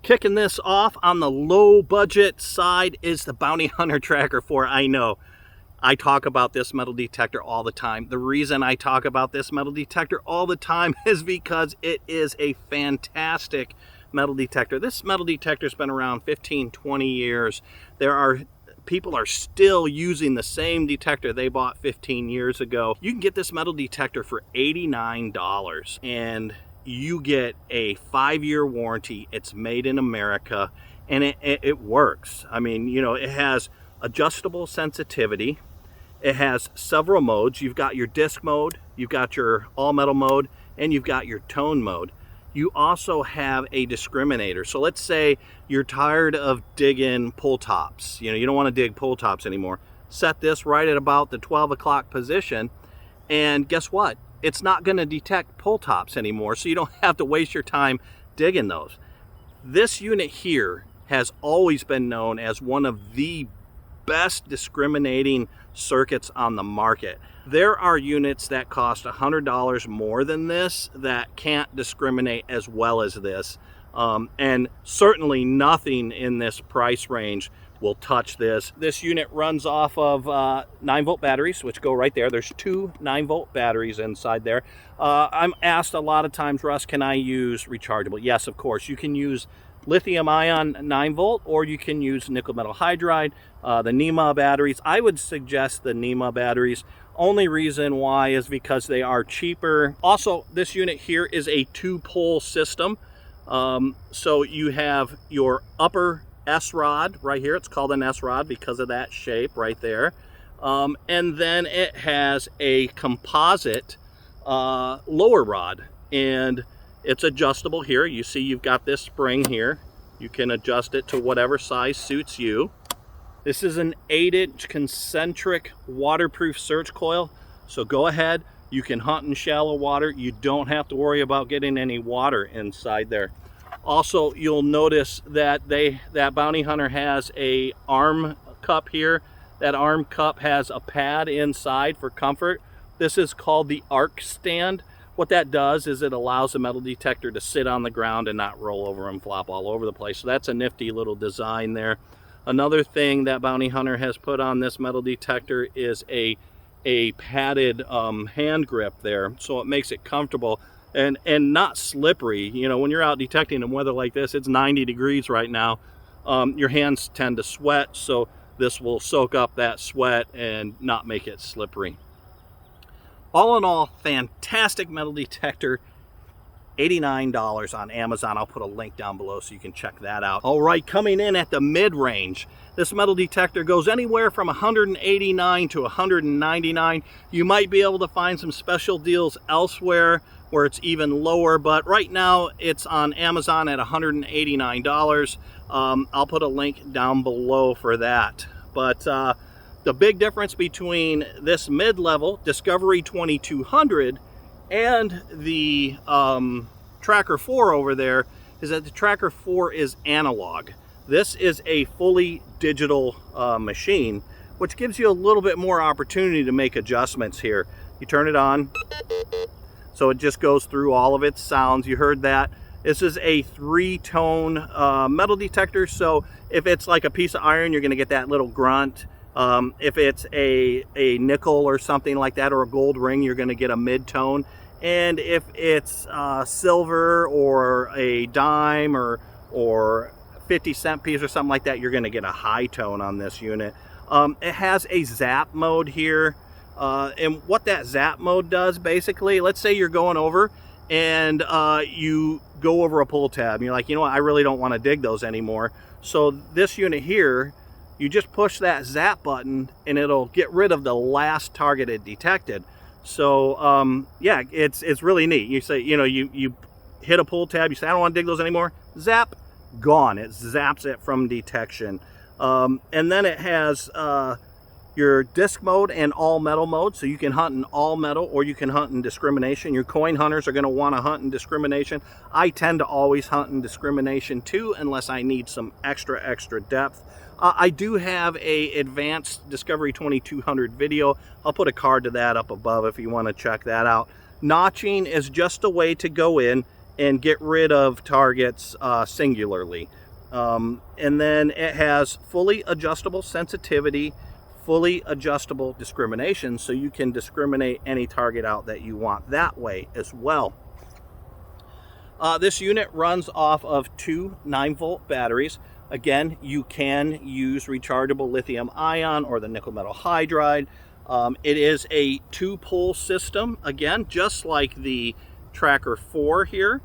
Kicking this off on the low budget side is the Bounty Hunter Tracker 4. I know I talk about this metal detector all the time. The reason I talk about this metal detector all the time is because it is a fantastic metal detector. This metal detector's been around 15, 20 years. People are still using the same detector they bought 15 years ago. You can get this metal detector for $89 and you get a 5-year warranty. It's made in America and it works. I mean, you know, it has adjustable sensitivity. It has several modes. You've got your disc mode, you've got your all metal mode, and you've got your tone mode. You also have a discriminator. So let's say you're tired of digging pull tops. You know, you don't want to dig pull tops anymore. Set this right at about the 12 o'clock position, and guess what? It's not going to detect pull tops anymore, so you don't have to waste your time digging those. This unit here has always been known as one of the best discriminating circuits on the market. There are units that cost $100 more than this that can't discriminate as well as this, and certainly nothing in this price range will touch this. This unit runs off of 9-volt batteries, which go right there. There's 2 9-volt batteries inside there. I'm asked a lot of times, Russ, can I use rechargeable? Yes, of course. You can use lithium ion 9-volt, or you can use nickel metal hydride, the NEMA batteries. I would suggest the NEMA batteries. Only reason why is because they are cheaper. Also, this unit here is a 2-pole system. So you have your upper S rod right here. It's called an S rod because of that shape right there. And then it has a composite lower rod, and it's adjustable here. You see you've got this spring here. You can adjust it to whatever size suits you. This is an 8-inch concentric waterproof search coil. So go ahead, you can hunt in shallow water. You don't have to worry about getting any water inside there. Also, you'll notice that that Bounty Hunter has a arm cup here. That arm cup has a pad inside for comfort. This is called the arc stand. What that does is it allows the metal detector to sit on the ground and not roll over and flop all over the place. So that's a nifty little design there. Another thing that Bounty Hunter has put on this metal detector is a padded hand grip there, so it makes it comfortable and not slippery. You know, when you're out detecting in weather like this, it's 90 degrees right now. Your hands tend to sweat, so this will soak up that sweat and not make it slippery. All in all, fantastic metal detector. $89 on Amazon. I'll put a link down below so you can check that out. All right, coming in at the mid-range, this metal detector goes anywhere from $189 to $199. You might be able to find some special deals elsewhere where it's even lower, but right now it's on Amazon at $189. I'll put a link down below for that. But the big difference between this mid-level Discovery 2200 and the Tracker 4 over there is that the Tracker 4 is analog. This is a fully digital machine, which gives you a little bit more opportunity to make adjustments here. You turn it on, so it just goes through all of its sounds. You heard that. This is a 3-tone metal detector, so if it's like a piece of iron, you're going to get that little grunt. If it's a nickel or something like that, or a gold ring, you're going to get a mid-tone. And if it's silver or a dime or 50-cent piece or something like that, you're going to get a high tone on this unit. It has a zap mode here. And what that zap mode does, basically, let's say you're going over and you go over a pull tab. And you're like, you know what, I really don't want to dig those anymore. So this unit here, you just push that zap button and it'll get rid of the last target it detected. So yeah, it's really neat. You say, you know, you hit a pull tab, you say, I don't want to dig those anymore. Zap, gone. It zaps it from detection. And then it has your disc mode and all metal mode, so you can hunt in all metal or you can hunt in discrimination. Your coin hunters are going to want to hunt in discrimination. I tend to always hunt in discrimination too, unless I need some extra depth. I do have a advanced Discovery 2200 video. I'll put a card to that up above if you want to check that out. Notching is just a way to go in and get rid of targets singularly. And then it has fully adjustable sensitivity, fully adjustable discrimination, so you can discriminate any target out that you want that way as well. This unit runs off of two 9-volt batteries. Again, you can use rechargeable lithium ion or the nickel metal hydride. It is a 2-pole system, again, just like the Tracker 4 here.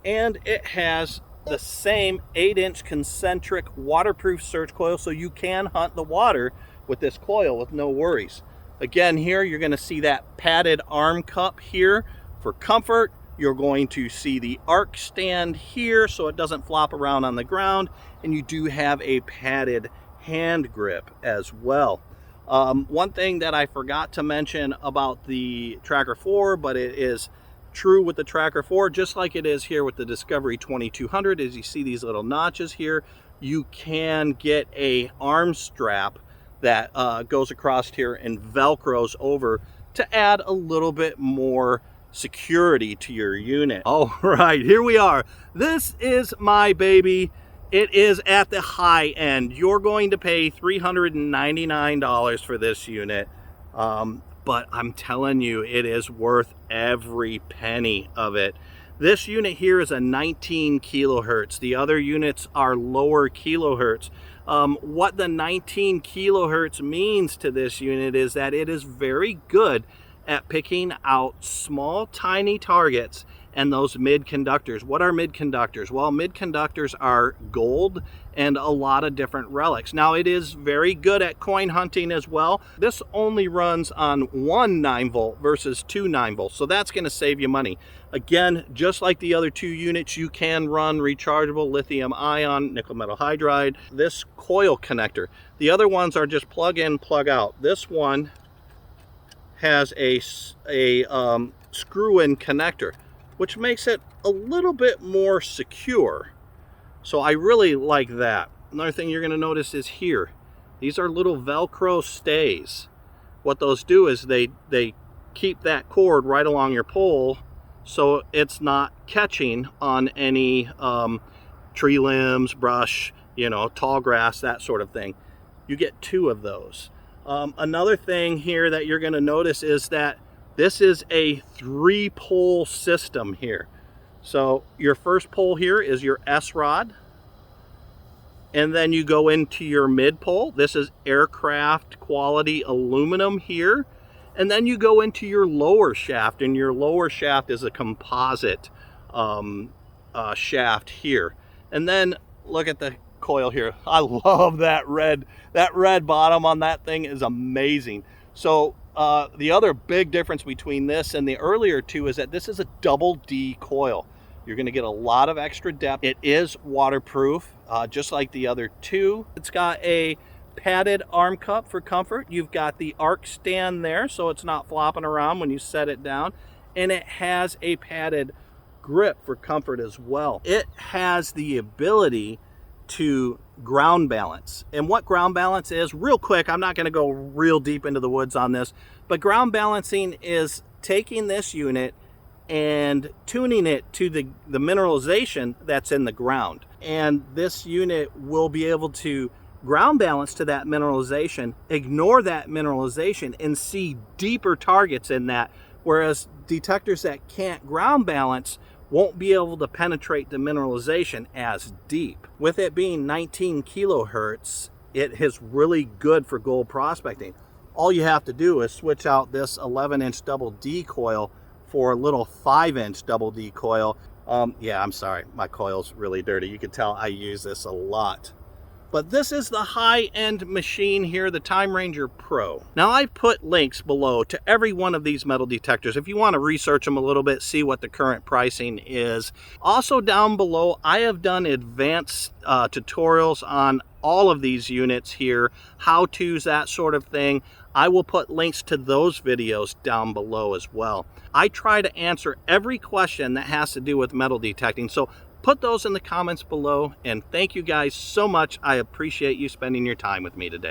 And it has the same 8-inch concentric waterproof surge coil, so you can hunt the water with this coil with no worries. Again, here you're going to see that padded arm cup here for comfort. You're going to see the arc stand here so it doesn't flop around on the ground, and you do have a padded hand grip as well. One thing that I forgot to mention about the Tracker 4, but it is true with the Tracker 4, just like it is here with the Discovery 2200, as you see these little notches here, you can get a arm strap that goes across here and velcros over to add a little bit more security to your unit. All right, here we are. This is my baby. It is at the high end. You're going to pay $399 for this unit. But I'm telling you, it is worth every penny of it. This unit here is a 19 kilohertz. The other units are lower kilohertz. What the 19 kilohertz means to this unit is that it is very good at picking out small, tiny targets and those mid-conductors. What are mid-conductors? Well, mid-conductors are gold and a lot of different relics. Now, it is very good at coin hunting as well. This only runs on one 9-volt versus two 9-volts, so that's going to save you money. Again, just like the other two units, you can run rechargeable lithium ion, nickel metal hydride, this coil connector. The other ones are just plug in, plug out. This one has a screw-in connector, which makes it a little bit more secure. So I really like that. Another thing you're going to notice is here, these are little Velcro stays. What those do is they keep that cord right along your pole so it's not catching on any tree limbs, brush, tall grass, that sort of thing. You get two of those. Another thing here that you're going to notice is that this is a 3-pole system here. So your first pole here is your S rod, and then you go into your mid pole. This is aircraft quality aluminum here, and then you go into your lower shaft, and your lower shaft is a composite shaft here. And then look at the coil here. I love that red bottom on that thing is amazing. So the other big difference between this and the earlier two is that this is a double D coil. You're going to get a lot of extra depth. It is waterproof, just like the other two. It's got a padded arm cup for comfort. You've got the arc stand there, so it's not flopping around when you set it down. And it has a padded grip for comfort as well. It has the ability to ground balance. And what ground balance is, real quick, I'm not going to go real deep into the woods on this, but ground balancing is taking this unit and tuning it to the mineralization that's in the ground. And this unit will be able to ground balance to that mineralization, ignore that mineralization, and see deeper targets in that, whereas detectors that can't ground balance won't be able to penetrate the mineralization as deep. With it being 19 kilohertz, it is really good for gold prospecting. All you have to do is switch out this 11-inch double D coil for a little 5-inch double D coil. Yeah, I'm sorry, my coil's really dirty. You can tell I use this a lot. But this is the high-end machine here, the Time Ranger Pro. Now, I've put links below to every one of these metal detectors if you want to research them a little bit, see what the current pricing is. Also down below, I have done advanced tutorials on all of these units here, how-tos, that sort of thing. I will put links to those videos down below as well. I try to answer every question that has to do with metal detecting, so put those in the comments below, and thank you guys so much. I appreciate you spending your time with me today.